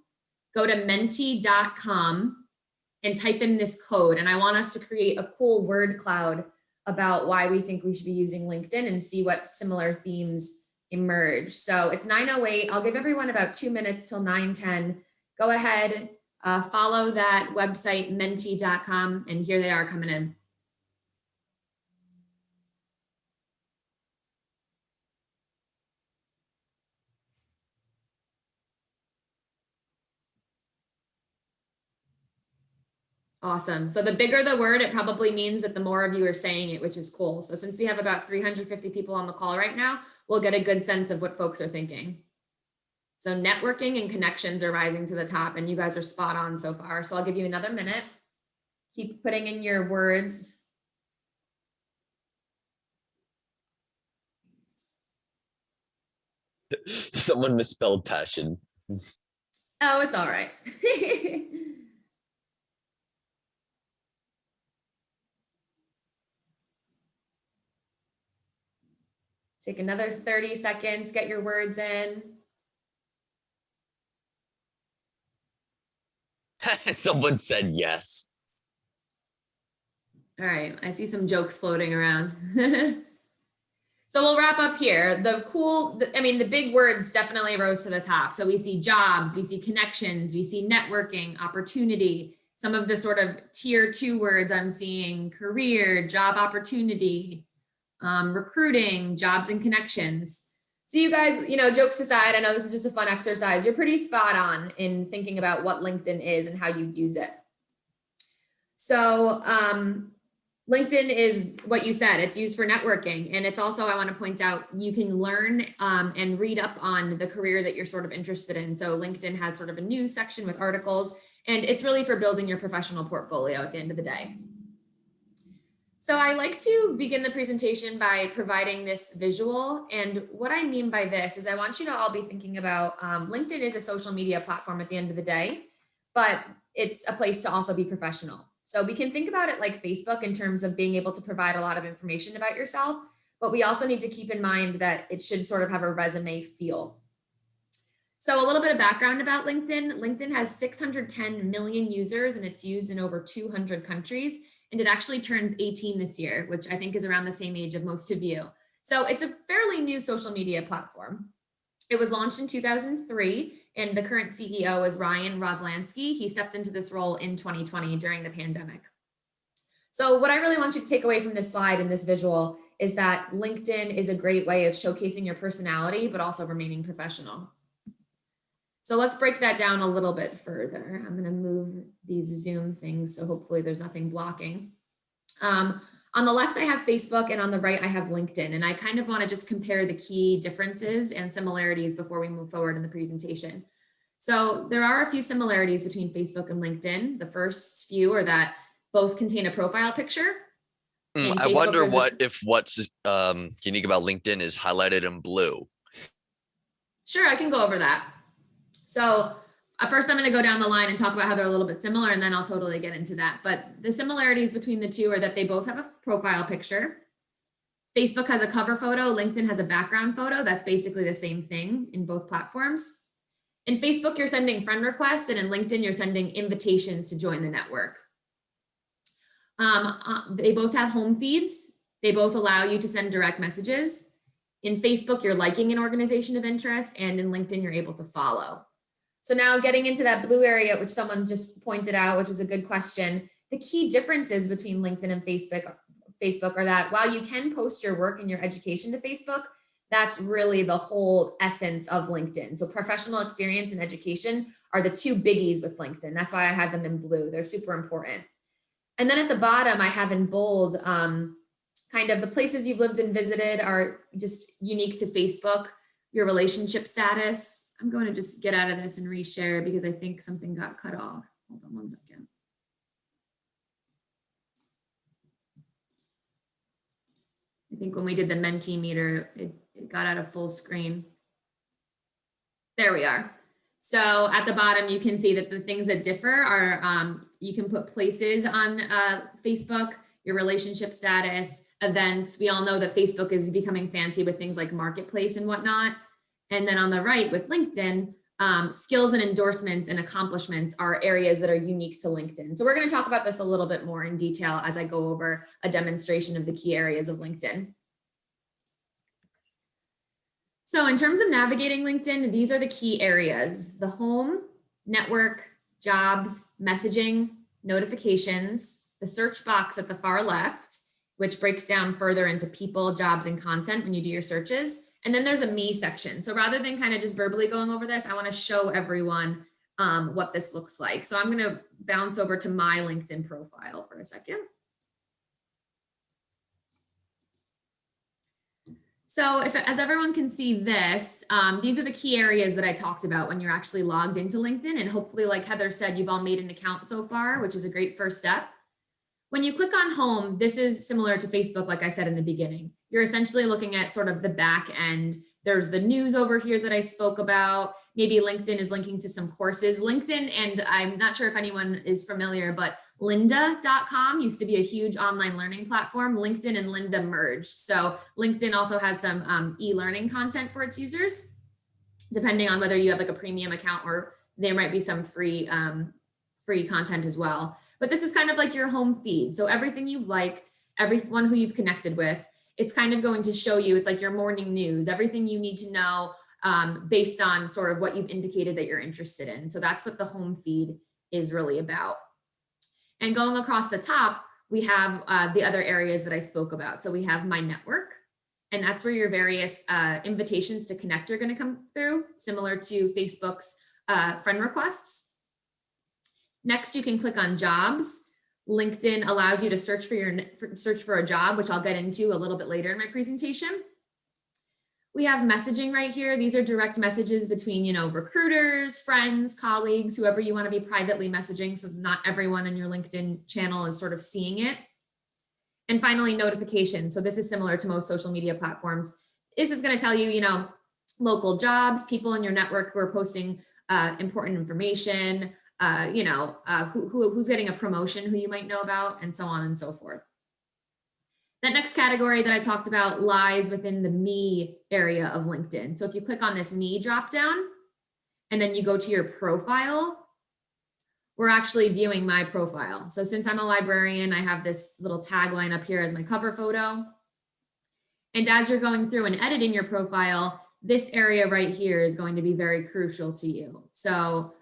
go to menti.com and type in this code. And I want us to create a cool word cloud about why we think we should be using LinkedIn and see what similar themes emerge. So it's 9:08. I'll give everyone about 2 minutes till 9:10. Go ahead, follow that website, menti.com, and here they are coming in. Awesome. So the bigger the word, it probably means that the more of you are saying it, which is cool. So since we have about 350 people on the call right now, we'll get a good sense of what folks are thinking. So networking and connections are rising to the top, and you guys are spot on so far. So I'll give you another minute. Keep putting in your words. Someone misspelled passion. Oh, it's all right. Take another 30 seconds, get your words in. Someone said yes. All right, I see some jokes floating around. So we'll wrap up here. The big words definitely rose to the top. So we see jobs, we see connections, we see networking, opportunity. Some of the sort of tier 2 words I'm seeing: career, job opportunity, recruiting, jobs and connections. So you guys, jokes aside, I know this is just a fun exercise. You're pretty spot on in thinking about what LinkedIn is and how you use it. So LinkedIn is what you said, it's used for networking. And it's also, I want to point out, you can learn and read up on the career that you're sort of interested in. So LinkedIn has sort of a news section with articles, and it's really for building your professional portfolio at the end of the day. So I like to begin the presentation by providing this visual. And what I mean by this is I want you to all be thinking about LinkedIn is a social media platform at the end of the day, but it's a place to also be professional. So we can think about it like Facebook in terms of being able to provide a lot of information about yourself, but we also need to keep in mind that it should sort of have a resume feel. So a little bit of background about LinkedIn. LinkedIn has 610 million users, and it's used in over 200 countries. And it actually turns 18 this year, which I think is around the same age of most of you. So it's a fairly new social media platform. It was launched in 2003, and the current CEO is Ryan Roslansky. He stepped into this role in 2020 during the pandemic. So what I really want you to take away from this slide and this visual is that LinkedIn is a great way of showcasing your personality, but also remaining professional. So let's break that down a little bit further. I'm going to move these Zoom things, so hopefully there's nothing blocking. On the left, I have Facebook, and on the right, I have LinkedIn. And I kind of want to just compare the key differences and similarities before we move forward in the presentation. So there are a few similarities between Facebook and LinkedIn. The first few are that both contain a profile picture. I wonder what's unique about LinkedIn is highlighted in blue. Sure, I can go over that. So first I'm going to go down the line and talk about how they're a little bit similar, and then I'll totally get into that. But the similarities between the two are that they both have a profile picture. Facebook has a cover photo, LinkedIn has a background photo. That's basically the same thing in both platforms. In Facebook, you're sending friend requests, and in LinkedIn, you're sending invitations to join the network. They both have home feeds. They both allow you to send direct messages. In Facebook, you're liking an organization of interest, and in LinkedIn, you're able to follow. So now getting into that blue area, which someone just pointed out, which was a good question, the key differences between LinkedIn and Facebook are that while you can post your work and your education to Facebook, that's really the whole essence of LinkedIn. So professional experience and education are the two biggies with LinkedIn. That's why I have them in blue. They're super important. And then at the bottom, I have in bold, kind of the places you've lived and visited are just unique to Facebook, your relationship status. I'm going to just get out of this and reshare because I think something got cut off. Hold on one second. I think when we did the Mentimeter, it got out of full screen. There we are. So at the bottom, you can see that the things that differ are you can put places on Facebook, your relationship status, events. We all know that Facebook is becoming fancy with things like Marketplace and whatnot. And then on the right with LinkedIn, skills and endorsements and accomplishments are areas that are unique to LinkedIn. So we're going to talk about this a little bit more in detail as I go over a demonstration of the key areas of LinkedIn. So in terms of navigating LinkedIn, these are the key areas: the home, network, jobs, messaging, notifications, the search box at the far left, which breaks down further into people, jobs, and content when you do your searches. And then there's a me section. So rather than kind of just verbally going over this, I want to show everyone what this looks like. So I'm going to bounce over to my LinkedIn profile for a second. So as everyone can see this, these are the key areas that I talked about when you're actually logged into LinkedIn. And hopefully, like Heather said, you've all made an account so far, which is a great first step. When you click on home, this is similar to Facebook, like I said in the beginning. You're essentially looking at sort of the back end. There's the news over here that I spoke about. Maybe LinkedIn is linking to some courses. LinkedIn, and I'm not sure if anyone is familiar, but lynda.com used to be a huge online learning platform. LinkedIn and Lynda merged. So LinkedIn also has some e-learning content for its users, depending on whether you have like a premium account or there might be some free content as well. But this is kind of like your home feed. So everything you've liked, everyone who you've connected with, it's kind of going to show you, it's like your morning news, everything you need to know based on sort of what you've indicated that you're interested in. So that's what the home feed is really about. And going across the top, we have the other areas that I spoke about. So we have my network, and that's where your various invitations to connect are going to come through, similar to Facebook's friend requests. Next, you can click on jobs. LinkedIn allows you to search for a job, which I'll get into a little bit later in my presentation. We have messaging right here. These are direct messages between, recruiters, friends, colleagues, whoever you want to be privately messaging. So not everyone in your LinkedIn channel is sort of seeing it. And finally, notifications. So this is similar to most social media platforms. This is going to tell you, local jobs, people in your network who are posting important information, who's getting a promotion, who you might know about, and so on and so forth. That next category that I talked about lies within the me area of LinkedIn. So if you click on this me dropdown, and then you go to your profile, we're actually viewing my profile. So since I'm a librarian, I have this little tagline up here as my cover photo. And as you're going through and editing your profile, this area right here is going to be very crucial to you. So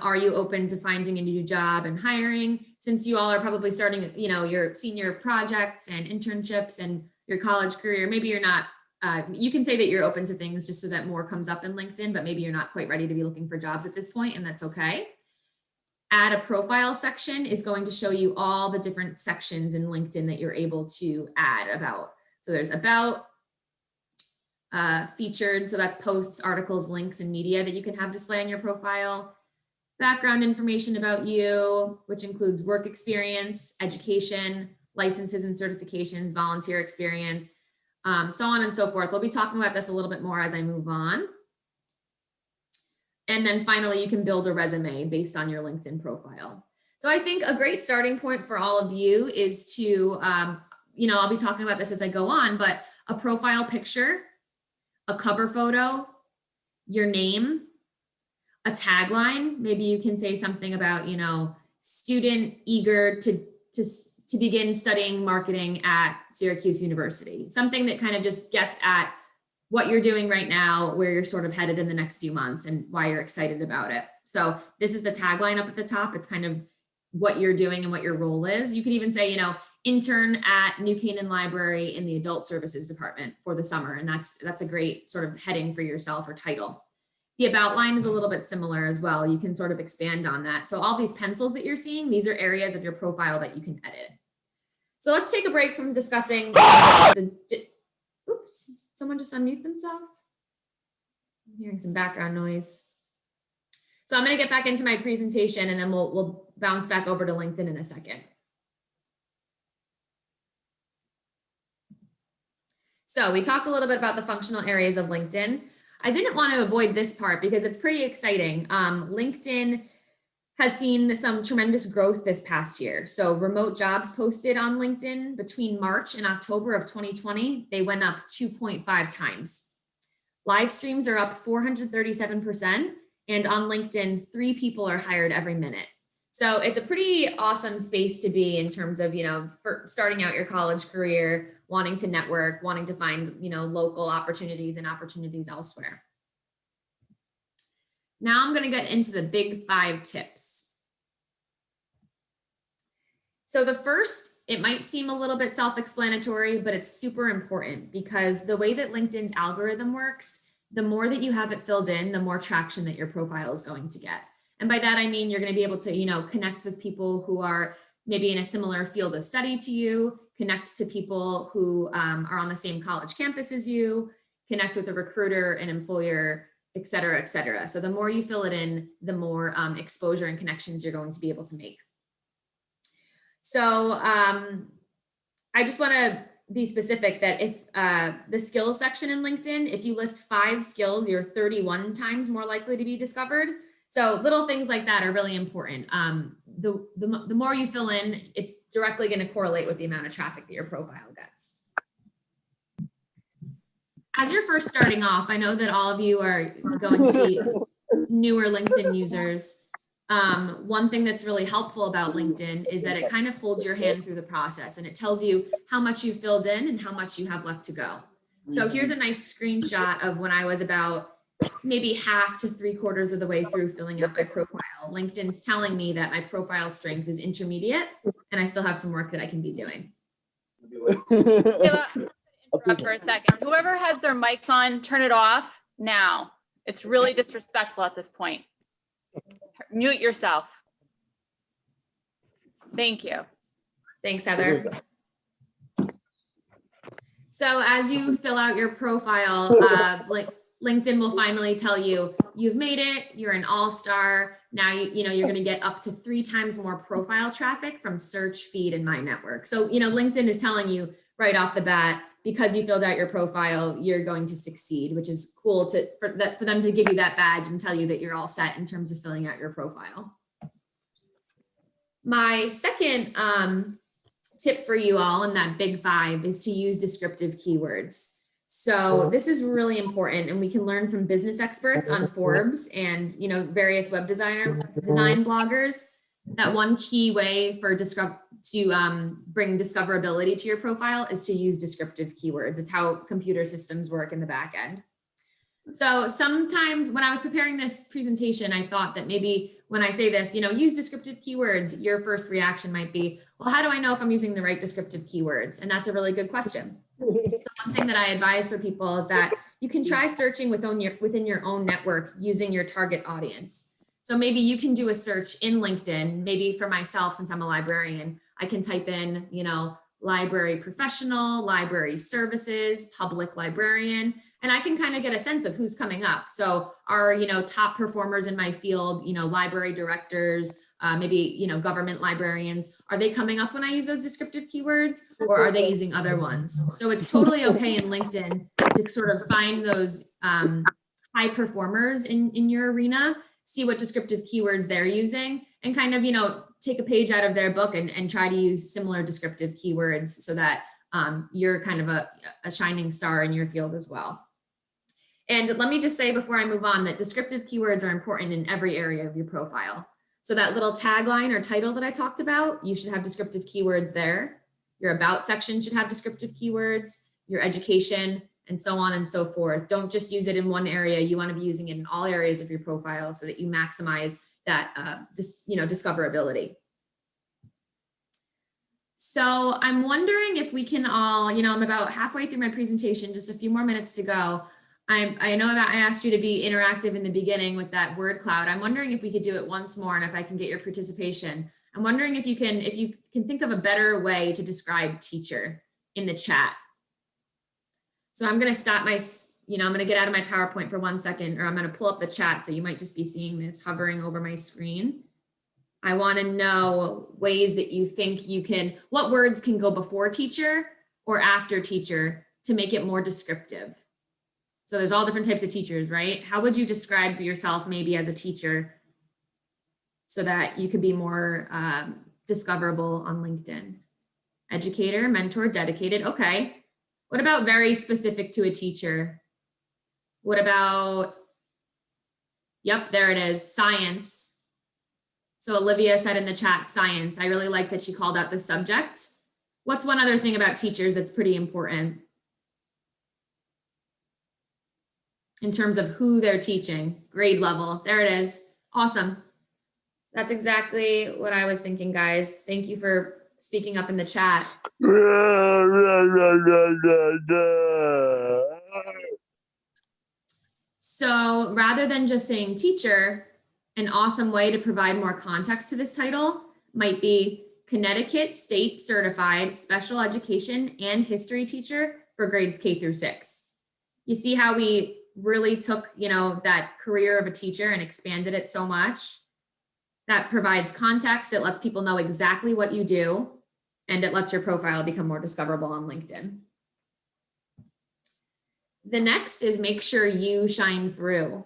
are you open to finding a new job and hiring? Since you all are probably starting, your senior projects and internships and your college career, maybe you're not you can say that you're open to things just so that more comes up in LinkedIn, but maybe you're not quite ready to be looking for jobs at this point, and that's okay. Add a profile section is going to show you all the different sections in LinkedIn that you're able to add about. So there's about, featured, so that's posts, articles, links, and media that you can have display on your profile. Background information about you, which includes work experience, education, licenses and certifications, volunteer experience, so on and so forth. We'll be talking about this a little bit more as I move on. And then finally, you can build a resume based on your LinkedIn profile. So I think a great starting point for all of you is to, I'll be talking about this as I go on, but a profile picture, a cover photo, your name, a tagline. Maybe you can say something about, student eager to begin studying marketing at Syracuse University. Something that kind of just gets at what you're doing right now, where you're sort of headed in the next few months, and why you're excited about it. So this is the tagline up at the top. It's kind of what you're doing and what your role is. You can even say, intern at New Canaan Library in the Adult Services Department for the summer. And that's a great sort of heading for yourself or title. The about line is a little bit similar as well. You can sort of expand on that. So all these pencils that you're seeing, these are areas of your profile that you can edit. So let's take a break from discussing oops, someone just unmute themselves. I'm hearing some background noise. So I'm going to get back into my presentation, and then we'll bounce back over to LinkedIn in a second. So we talked a little bit about the functional areas of LinkedIn. I didn't want to avoid this part because it's pretty exciting. LinkedIn has seen some tremendous growth this past year. So remote jobs posted on LinkedIn between March and October of 2020, they went up 2.5 times. Live streams are up 437%. And on LinkedIn, 3 people are hired every minute. So it's a pretty awesome space to be in terms of, for starting out your college career, wanting to network, wanting to find, local opportunities and opportunities elsewhere. Now I'm going to get into the big 5 tips. So the first, it might seem a little bit self-explanatory, but it's super important because the way that LinkedIn's algorithm works, the more that you have it filled in, the more traction that your profile is going to get. And by that, I mean, you're going to be able to, connect with people who are maybe in a similar field of study to you, connect to people who are on the same college campus as you, connect with a recruiter, an employer, et cetera, et cetera. So the more you fill it in, the more exposure and connections you're going to be able to make. So I just want to be specific that if the skills section in LinkedIn, if you list 5 skills, you're 31 times more likely to be discovered. So little things like that are really important. The more you fill in, it's directly going to correlate with the amount of traffic that your profile gets. As you're first starting off, I know that all of you are going to be newer LinkedIn users. One thing that's really helpful about LinkedIn is that it kind of holds your hand through the process, and it tells you how much you filled in and how much you have left to go. So here's a nice screenshot of when I was about maybe half to 3/4 of the way through filling out my profile. LinkedIn's telling me that my profile strength is intermediate, and I still have some work that I can be doing. Interrupt for a second. Whoever has their mics on, turn it off now. It's really disrespectful at this point. Mute yourself. Thank you. Thanks, Heather. So as you fill out your profile, LinkedIn will finally tell you you've made it, you're an all-star. Now you're going to get up to 3 times more profile traffic from search, feed, and my network. So LinkedIn is telling you right off the bat, because you filled out your profile, you're going to succeed, which is cool for them to give you that badge and tell you that you're all set in terms of filling out your profile. My second tip for you all in that big 5 is to use descriptive keywords. So this is really important, and we can learn from business experts on Forbes and various web design bloggers that one key way for bring discoverability to your profile is to use descriptive keywords. It's how computer systems work in the back end. So sometimes when I was preparing this presentation, I thought that maybe when I say this, use descriptive keywords, your first reaction might be, well, how do I know if I'm using the right descriptive keywords? And that's a really good question. So one thing that I advise for people is that you can try searching within your own network using your target audience. So maybe you can do a search in LinkedIn. Maybe for myself, since I'm a librarian, I can type in, library professional, library services, public librarian, and I can kind of get a sense of who's coming up. So are, top performers in my field, library directors, maybe, government librarians, are they coming up when I use those descriptive keywords, or are they using other ones? So it's totally okay in LinkedIn to sort of find those high performers in your arena, see what descriptive keywords they're using, and kind of, take a page out of their book and try to use similar descriptive keywords so that you're kind of a shining star in your field as well. And let me just say before I move on that descriptive keywords are important in every area of your profile. So that little tagline or title that I talked about, you should have descriptive keywords there. Your about section should have descriptive keywords, your education, and so on and so forth. Don't just use it in one area. You want to be using it in all areas of your profile so that you maximize that discoverability. So I'm wondering if we can all, I'm about halfway through my presentation, just a few more minutes to go. I know that I asked you to be interactive in the beginning with that word cloud. I'm wondering if we could do it once more and if I can get your participation. I'm wondering if you can think of a better way to describe teacher in the chat. So I'm going to stop my, I'm going to get out of my PowerPoint for 1 second, or I'm going to pull up the chat. So you might just be seeing this hovering over my screen. I want to know ways that you think what words can go before teacher or after teacher to make it more descriptive. So there's all different types of teachers, right? How would you describe yourself maybe as a teacher so that you could be more discoverable on LinkedIn? Educator, mentor, dedicated. Okay. What about very specific to a teacher? What about, yep, there it is, science. So Olivia said in the chat, science. I really like that she called out the subject. What's one other thing about teachers that's pretty important in terms of who they're teaching? Grade level, there it is. Awesome. That's exactly what I was thinking, guys. Thank you for speaking up in the chat. So rather than just saying teacher, an awesome way to provide more context to this title might be Connecticut State Certified Special Education and History Teacher for grades K through 6. You see how we really took, that career of a teacher and expanded it so much? That provides context. It lets people know exactly what you do, and it lets your profile become more discoverable on LinkedIn. The next is make sure you shine through.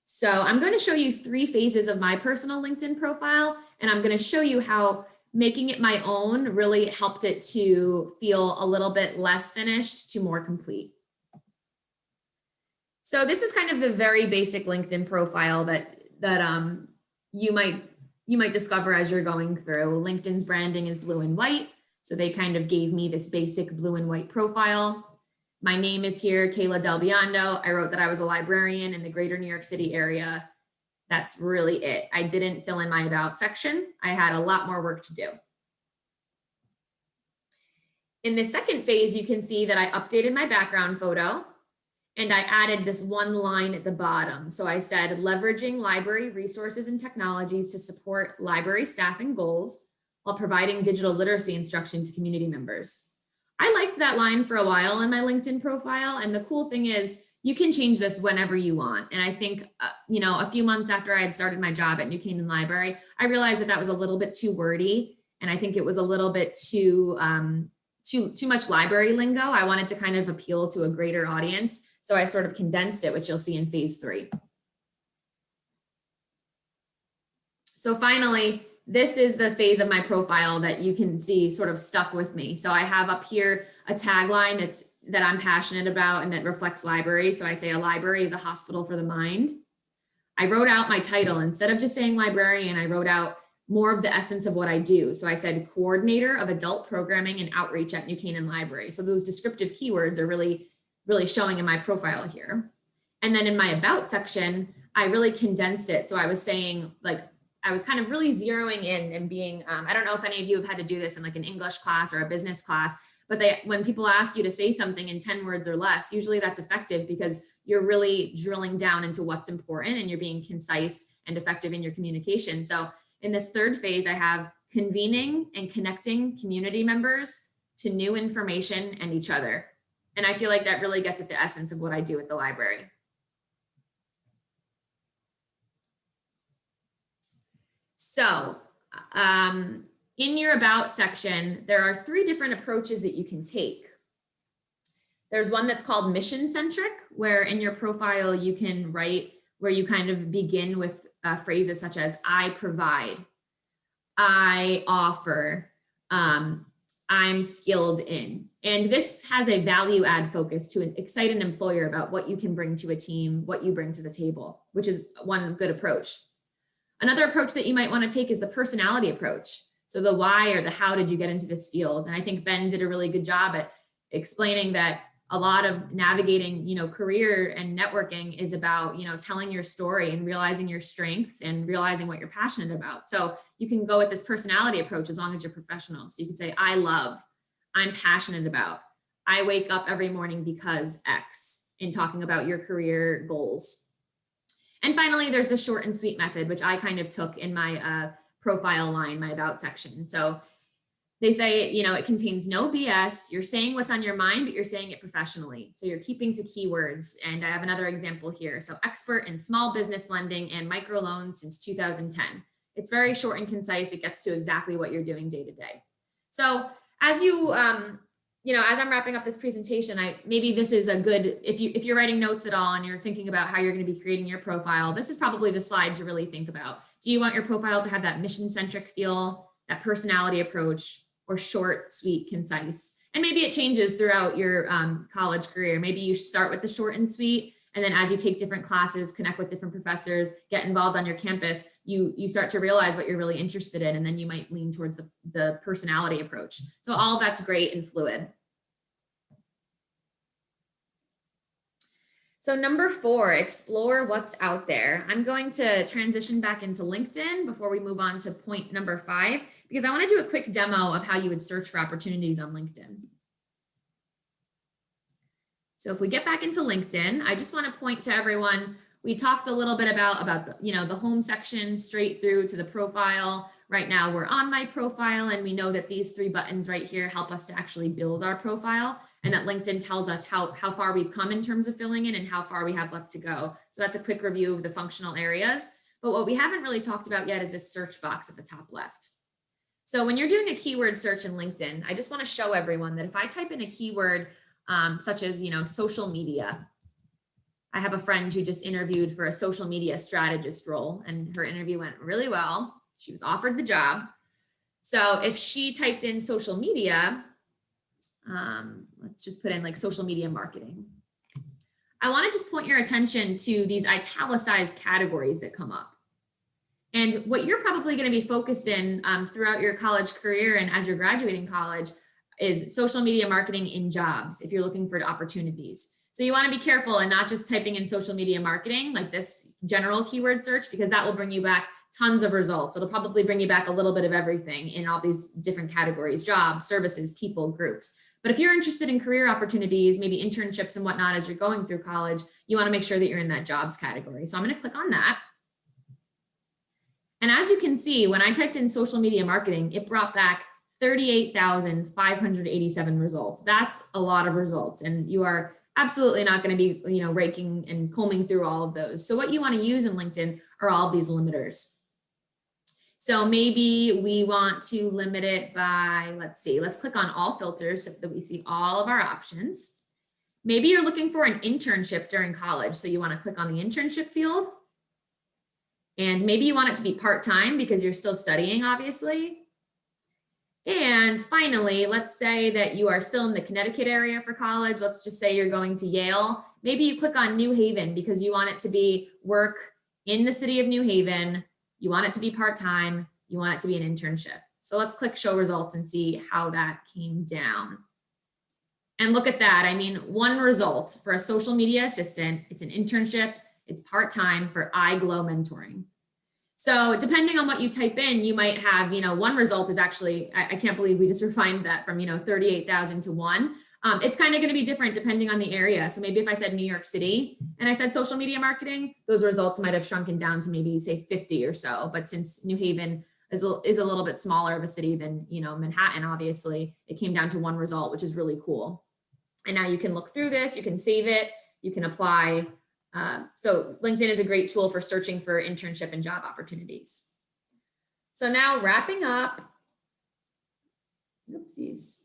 So I'm going to show you 3 phases of my personal LinkedIn profile, and I'm going to show you how making it my own really helped it to feel a little bit less finished to more complete. So this is kind of the very basic LinkedIn profile that you might discover as you're going through. LinkedIn's branding is blue and white, so they kind of gave me this basic blue and white profile. My name is here, Kayla Del Biondo. I wrote that I was a librarian in the greater New York City area. That's really it. I didn't fill in my about section. I had a lot more work to do. In the second phase, you can see that I updated my background photo and I added this one line at the bottom. So I said, leveraging library resources and technologies to support library staffing goals while providing digital literacy instruction to community members. I liked that line for a while in my LinkedIn profile. And the cool thing is you can change this whenever you want. And I think, a few months after I had started my job at New Canaan Library, I realized that that was a little bit too wordy. And I think it was a little bit too much library lingo. I wanted to kind of appeal to a greater audience. So I sort of condensed it, which you'll see in phase 3. So finally, this is the phase of my profile that you can see sort of stuck with me. So I have up here a tagline that I'm passionate about and that reflects library. So I say a library is a hospital for the mind. I wrote out my title. Instead of just saying librarian, I wrote out more of the essence of what I do. So I said coordinator of adult programming and outreach at New Canaan Library. So those descriptive keywords are really showing in my profile here. And then in my about section, I really condensed it. So I was saying, I was kind of really zeroing in and being, I don't know if any of you have had to do this in like an English class or a business class, but when people ask you to say something in 10 words or less, usually that's effective because you're really drilling down into what's important and you're being concise and effective in your communication. So in this third phase, I have convening and connecting community members to new information and each other. And I feel like that really gets at the essence of what I do at the library. So in your about section, there are 3 different approaches that you can take. There's one that's called mission centric, where in your profile you can write where you kind of begin with phrases such as I provide, I offer, I'm skilled in. And this has a value add focus to excite an employer about what you can bring to a team, what you bring to the table, which is one good approach. Another approach that you might want to take is the personality approach. So the why or the how did you get into this field? And I think Ben did a really good job at explaining that a lot of navigating, career and networking is about, telling your story and realizing your strengths and realizing what you're passionate about. So you can go with this personality approach as long as you're professional. So you can say, I love, I'm passionate about, I wake up every morning because X, in talking about your career goals. And finally, there's the short and sweet method, which I kind of took in my profile line, my about section. So they say, it contains no BS. You're saying what's on your mind, but you're saying it professionally. So you're keeping to keywords. And I have another example here. So expert in small business lending and microloans since 2010. It's very short and concise. It gets to exactly what you're doing day to day. So as you, as I'm wrapping up this presentation, maybe this is a good, if you're writing notes at all and you're thinking about how you're going to be creating your profile, this is probably the slide to really think about. Do you want your profile to have that mission-centric feel, that personality approach, or short, sweet, concise? And maybe it changes throughout your college career. Maybe you start with the short and sweet, and then as you take different classes, connect with different professors, get involved on your campus, you start to realize what you're really interested in, and then you might lean towards the personality approach. So all of that's great and fluid. So number 4, explore what's out there. I'm going to transition back into LinkedIn before we move on to point number 5, because I want to do a quick demo of how you would search for opportunities on LinkedIn. So if we get back into LinkedIn, I just want to point to everyone. We talked a little bit about the home section straight through to the profile. Right now we're on my profile, and we know that these 3 buttons right here help us to actually build our profile, and that LinkedIn tells us how far we've come in terms of filling in and how far we have left to go. So that's a quick review of the functional areas. But what we haven't really talked about yet is this search box at the top left. So when you're doing a keyword search in LinkedIn, I just want to show everyone that if I type in a keyword such as, social media, I have a friend who just interviewed for a social media strategist role, and her interview went really well. She was offered the job. So if she typed in social media, let's just put in like social media marketing. I want to just point your attention to these italicized categories that come up. And what you're probably going to be focused in throughout your college career and as you're graduating college is social media marketing in jobs, if you're looking for opportunities. So you want to be careful and not just typing in social media marketing, like this general keyword search, because that will bring you back tons of results. It'll probably bring you back a little bit of everything in all these different categories: jobs, services, people, groups. But if you're interested in career opportunities, maybe internships and whatnot as you're going through college, you want to make sure that you're in that jobs category. So I'm going to click on that. And as you can see, when I typed in social media marketing, it brought back 38,587 results. That's a lot of results, and you are absolutely not going to be, raking and combing through all of those. So what you want to use in LinkedIn are all of these limiters. So maybe we want to limit it by, let's click on all filters so that we see all of our options. Maybe you're looking for an internship during college, so you want to click on the internship field. And maybe you want it to be part-time because you're still studying, obviously. And finally, let's say that you are still in the Connecticut area for college. Let's just say you're going to Yale. Maybe you click on New Haven because you want it to be work in the city of New Haven. You want it to be part-time. You want it to be an internship. So let's click show results and see how that came down. And look at that. I mean, 1 result for a social media assistant. It's an internship. It's part-time for iGlow mentoring. So depending on what you type in, you might have, one result is actually, I can't believe we just refined that from, 38,000 to 1. It's kind of going to be different depending on the area. So maybe if I said New York City and I said social media marketing, those results might have shrunken down to maybe say 50 or so. But since New Haven is a little bit smaller of a city than, Manhattan, obviously, it came down to 1 result, which is really cool. And now you can look through this, you can save it, you can apply. So LinkedIn is a great tool for searching for internship and job opportunities. So now wrapping up, oopsies.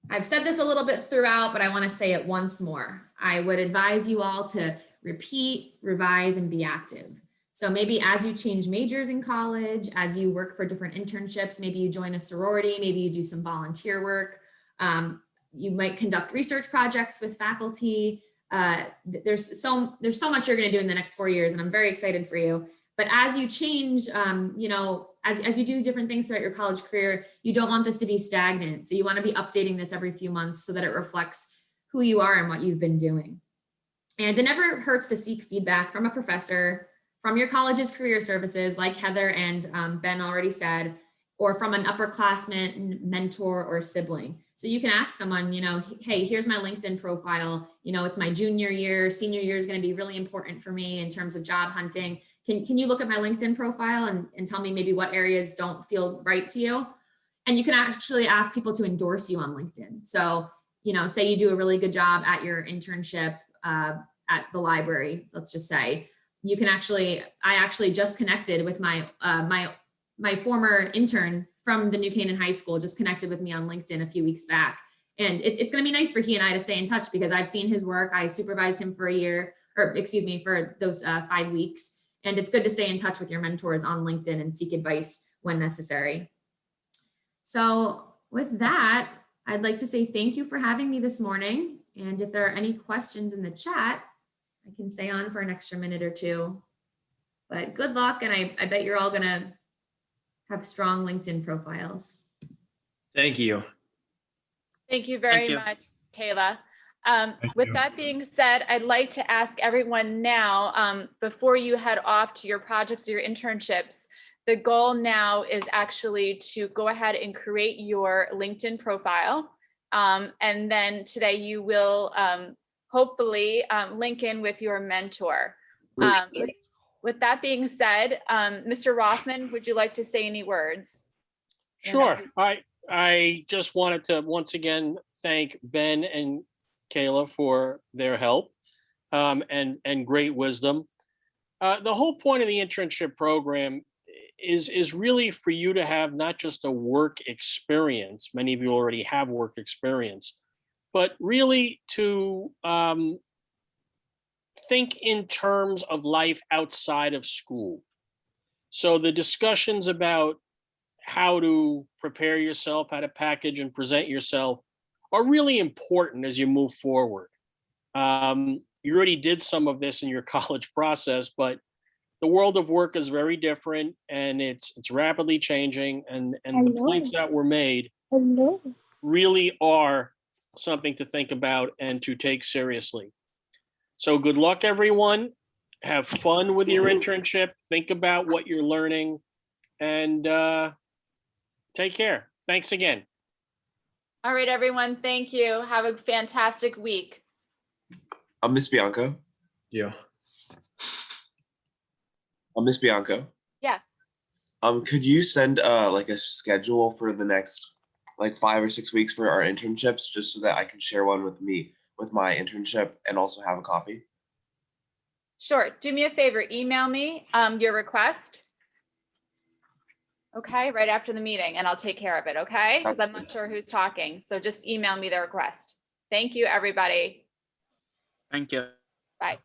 I've said this a little bit throughout, but I want to say it once more. I would advise you all to repeat, revise, and be active. So maybe as you change majors in college, as you work for different internships, maybe you join a sorority, maybe you do some volunteer work. You might conduct research projects with faculty. There's so much you're going to do in the next 4 years, and I'm very excited for you. But as you change, as you do different things throughout your college career, you don't want this to be stagnant. So you want to be updating this every few months so that it reflects who you are and what you've been doing. And it never hurts to seek feedback from a professor, from your college's career services, like Heather and Ben already said, or from an upperclassman, mentor, or sibling. So you can ask someone, hey, here's my LinkedIn profile. It's my junior year, senior year is going to be really important for me in terms of job hunting. Can you look at my LinkedIn profile and tell me maybe what areas don't feel right to you? And you can actually ask people to endorse you on LinkedIn. So, say you do a really good job at your internship at the library, let's just say, I actually just connected with my former intern from the New Canaan High School, just connected with me on LinkedIn a few weeks back. And it's going to be nice for he and I to stay in touch because I've seen his work. I supervised him for for those 5 weeks. And it's good to stay in touch with your mentors on LinkedIn and seek advice when necessary. So with that, I'd like to say thank you for having me this morning. And if there are any questions in the chat, I can stay on for an extra minute or two. But good luck, and I bet you're all going to have strong LinkedIn profiles. Thank you. Thank you very much, Kayla. With that being said, I'd like to ask everyone now, before you head off to your projects or your internships, the goal now is actually to go ahead and create your LinkedIn profile. And then today you will hopefully link in with your mentor. With that being said, Mr. Rothman, would you like to say any words? Sure. I just wanted to once again thank Ben and Kayla for their help and great wisdom. The whole point of the internship program is really for you to have not just a work experience. Many of you already have work experience, but really to think in terms of life outside of school. So the discussions about how to prepare yourself, how to package and present yourself are really important as you move forward. You already did some of this in your college process, but the world of work is very different and it's rapidly changing, and the points that were made really are something to think about and to take seriously. So good luck, everyone. Have fun with your internship. Think about what you're learning and take care. Thanks again. All right, everyone. Thank you. Have a fantastic week. Miss Bianco. Yeah. Miss Bianco. Yes. Could you send like a schedule for the next like 5 or 6 weeks for our internships, just so that I can share one with my internship and also have a copy? Sure. Do me a favor. Email me your request. Okay, right after the meeting, and I'll take care of it. Okay, because I'm not sure who's talking. So just email me the request. Thank you, everybody. Thank you. Bye.